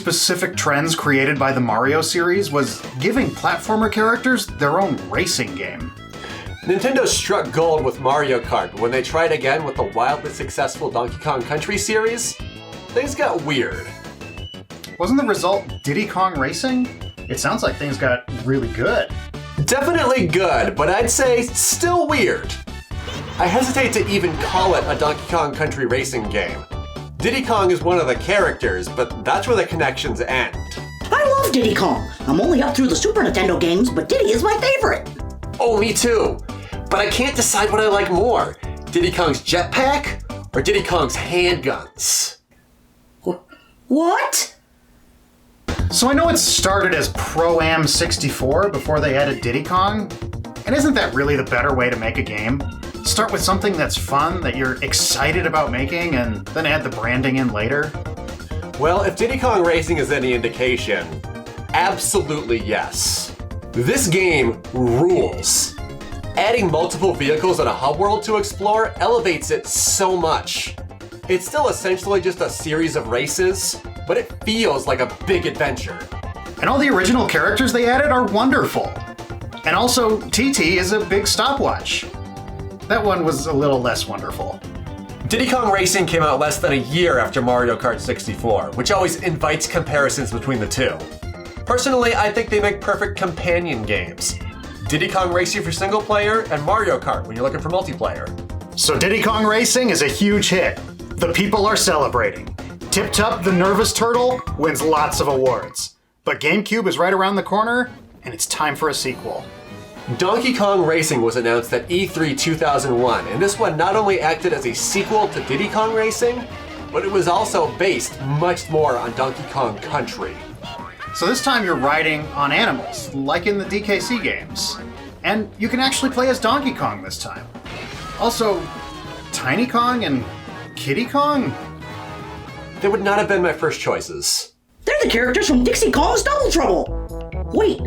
specific trends created by the Mario series was giving platformer characters their own racing game. Nintendo struck gold with Mario Kart, but when they tried again with the wildly successful Donkey Kong Country series, things got weird. Wasn't the result Diddy Kong Racing? It sounds like things got really good. Definitely good, but I'd say still weird. I hesitate to even call it a Donkey Kong Country Racing game. Diddy Kong is one of the characters, but that's where the connections end. I love Diddy Kong. I'm only up through the Super Nintendo games, but Diddy is my favorite. Oh, me too. But I can't decide what I like more. Diddy Kong's jetpack or Diddy Kong's handguns? What? So I know it started as Pro-Am 64 before they added Diddy Kong. And isn't that really the better way to make a game? Start with something that's fun, that you're excited about making, and then add the branding in later? Well, if Diddy Kong Racing is any indication, absolutely yes. This game rules. Adding multiple vehicles and a hub world to explore elevates it so much. It's still essentially just a series of races, but it feels like a big adventure. And all the original characters they added are wonderful. And also, TT is a big stopwatch. That one was a little less wonderful. Diddy Kong Racing came out less than a year after Mario Kart 64, which always invites comparisons between the two. Personally, I think they make perfect companion games. Diddy Kong Racing for single player and Mario Kart when you're looking for multiplayer. So Diddy Kong Racing is a huge hit. The people are celebrating. Tip Top the Nervous Turtle wins lots of awards. But GameCube is right around the corner, and it's time for a sequel. Donkey Kong Racing was announced at E3 2001, and this one not only acted as a sequel to Diddy Kong Racing, but it was also based much more on Donkey Kong Country. So this time you're riding on animals, like in the DKC games. And you can actually play as Donkey Kong this time. Also, Tiny Kong and Kiddy Kong? They would not have been my first choices. They're the characters from Dixie Kong's Double Trouble. Wait,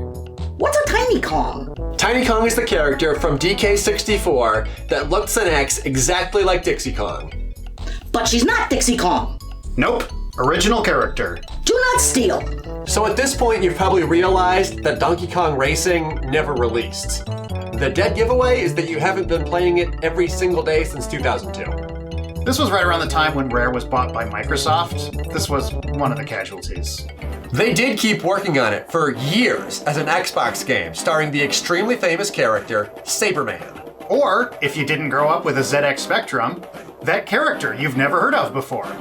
what's a Tiny Kong? Tiny Kong is the character from DK64 that looks and acts exactly like Dixie Kong. But she's not Dixie Kong. Nope, original character. Do not steal. So at this point, you've probably realized that Donkey Kong Racing never released. The dead giveaway is that you haven't been playing it every single day since 2002. This was right around the time when Rare was bought by Microsoft. This was one of the casualties. They did keep working on it for years as an Xbox game starring the extremely famous character, Sabreman. Or, if you didn't grow up with a ZX Spectrum, that character you've never heard of before.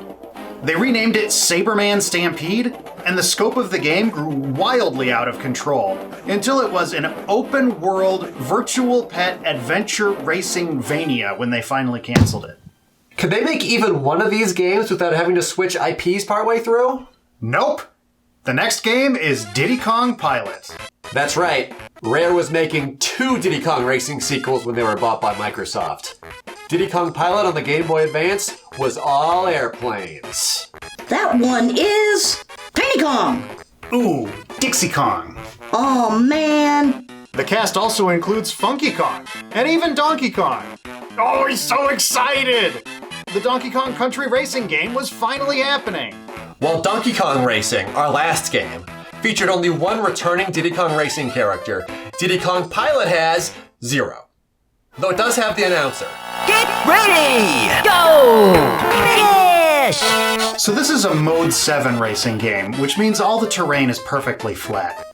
They renamed it Sabreman Stampede, and the scope of the game grew wildly out of control until it was an open-world, virtual pet adventure racing vania when they finally canceled it. Could they make even one of these games without having to switch IPs partway through? Nope! The next game is Diddy Kong Pilot. That's right. Rare was making 2 Diddy Kong Racing sequels when they were bought by Microsoft. Diddy Kong Pilot on the Game Boy Advance was all airplanes. That one is Tiny Kong. Ooh, Dixie Kong. Oh man. The cast also includes Funky Kong, and even Donkey Kong. Oh, he's so excited! The Donkey Kong Country Racing game was finally happening. While Donkey Kong Racing, our last game, featured only one returning Diddy Kong Racing character, Diddy Kong Pilot has 0. Though it does have the announcer. Get ready! Go! Finish! So this is a Mode 7 racing game, which means all the terrain is perfectly flat.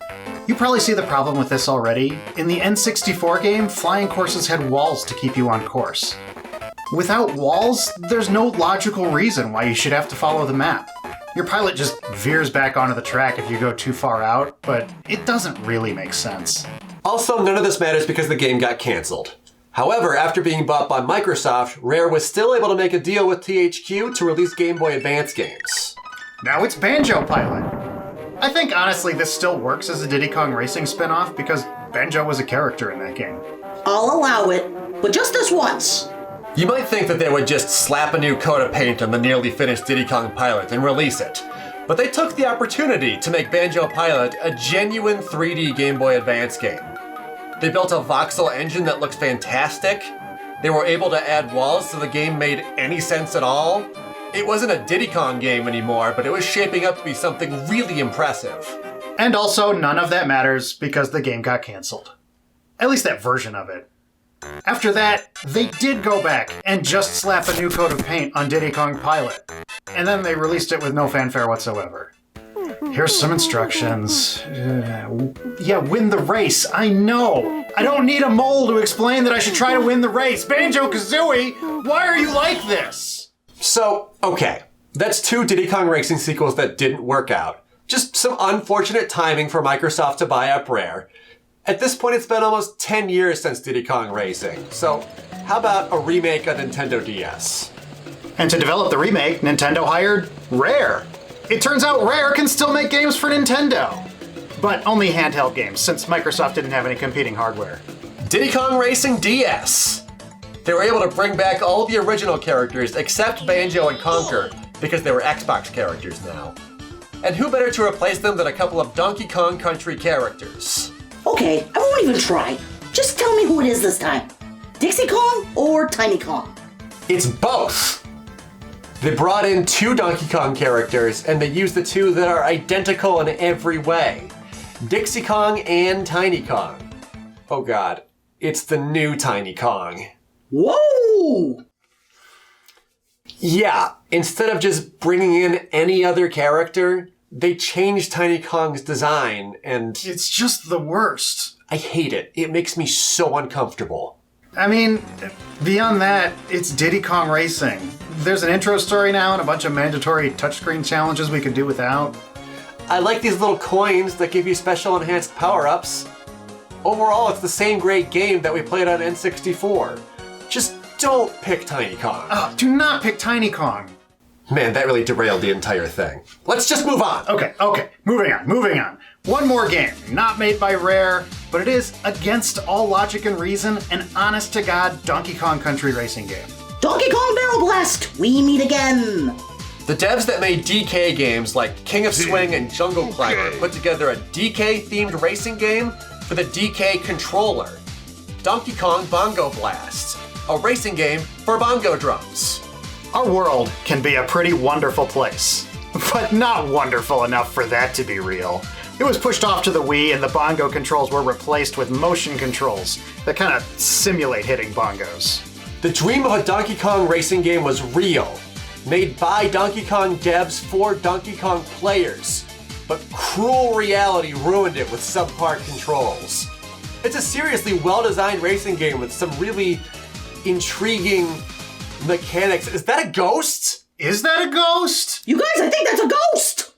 You probably see the problem with this already. In the N64 game, flying courses had walls to keep you on course. Without walls, there's no logical reason why you should have to follow the map. Your pilot just veers back onto the track if you go too far out, but it doesn't really make sense. Also, none of this matters because the game got canceled. However, after being bought by Microsoft, Rare was still able to make a deal with THQ to release Game Boy Advance games. Now it's Banjo Pilot. I think honestly this still works as a Diddy Kong Racing spin-off because Banjo was a character in that game. I'll allow it, but just this once. You might think that they would just slap a new coat of paint on the nearly finished Diddy Kong Pilot and release it. But they took the opportunity to make Banjo Pilot a genuine 3D Game Boy Advance game. They built a voxel engine that looks fantastic. They were able to add walls so the game made any sense at all. It wasn't a Diddy Kong game anymore, but it was shaping up to be something really impressive. And also, none of that matters because the game got canceled. At least that version of it. After that, they did go back and just slap a new coat of paint on Diddy Kong Pilot. And then they released it with no fanfare whatsoever. Here's some instructions. Yeah, win the race. I know. I don't need a mole to explain that I should try to win the race. Banjo-Kazooie, why are you like this? So, okay. That's 2 Diddy Kong Racing sequels that didn't work out. Just some unfortunate timing for Microsoft to buy up Rare. At this point, it's been almost 10 years since Diddy Kong Racing. So, how about a remake of Nintendo DS? And to develop the remake, Nintendo hired Rare. It turns out Rare can still make games for Nintendo. But only handheld games, since Microsoft didn't have any competing hardware. Diddy Kong Racing DS! They were able to bring back all the original characters except Banjo and Conker, because they were Xbox characters now. And who better to replace them than a couple of Donkey Kong Country characters? Okay, I won't even try. Just tell me who it is this time. Dixie Kong or Tiny Kong? It's both! They brought in 2 Donkey Kong characters, and they used the 2 that are identical in every way. Dixie Kong and Tiny Kong. Oh god, it's the new Tiny Kong. Whoa! Yeah, instead of just bringing in any other character, they changed Tiny Kong's design, and It's just the worst. I hate it. It makes me so uncomfortable. I mean, beyond that, it's Diddy Kong Racing. There's an intro story now and a bunch of mandatory touchscreen challenges we could do without. I like these little coins that give you special enhanced power-ups. Overall, it's the same great game that we played on N64. Just don't pick Tiny Kong. Oh, do not pick Tiny Kong. Man, that really derailed the entire thing. Let's just move on. Okay, moving on. One more game, not made by Rare, but it is, against all logic and reason, an honest-to-God Donkey Kong Country racing game. Donkey Kong Barrel Blast, we meet again! The devs that made DK games like King of Swing and Jungle Climber put together a DK-themed racing game for the DK controller. Donkey Kong Bongo Blast, a racing game for bongo drums. Our world can be a pretty wonderful place, but not wonderful enough for that to be real. It was pushed off to the Wii and the bongo controls were replaced with motion controls that kind of simulate hitting bongos. The dream of a Donkey Kong racing game was real, made by Donkey Kong devs for Donkey Kong players, but cruel reality ruined it with subpar controls. It's a seriously well-designed racing game with some really intriguing mechanics. Is that a ghost? Is that a ghost? You guys, I think that's a ghost!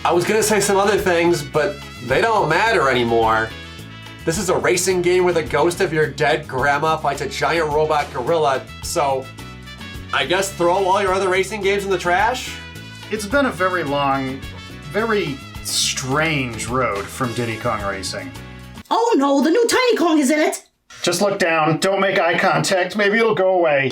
I was gonna say some other things, but they don't matter anymore. This is a racing game where the ghost of your dead grandma fights a giant robot gorilla, so I guess throw all your other racing games in the trash? It's been a very long, very strange road from Diddy Kong Racing. Oh no, the new Tiny Kong is in it! Just look down, don't make eye contact, maybe it'll go away.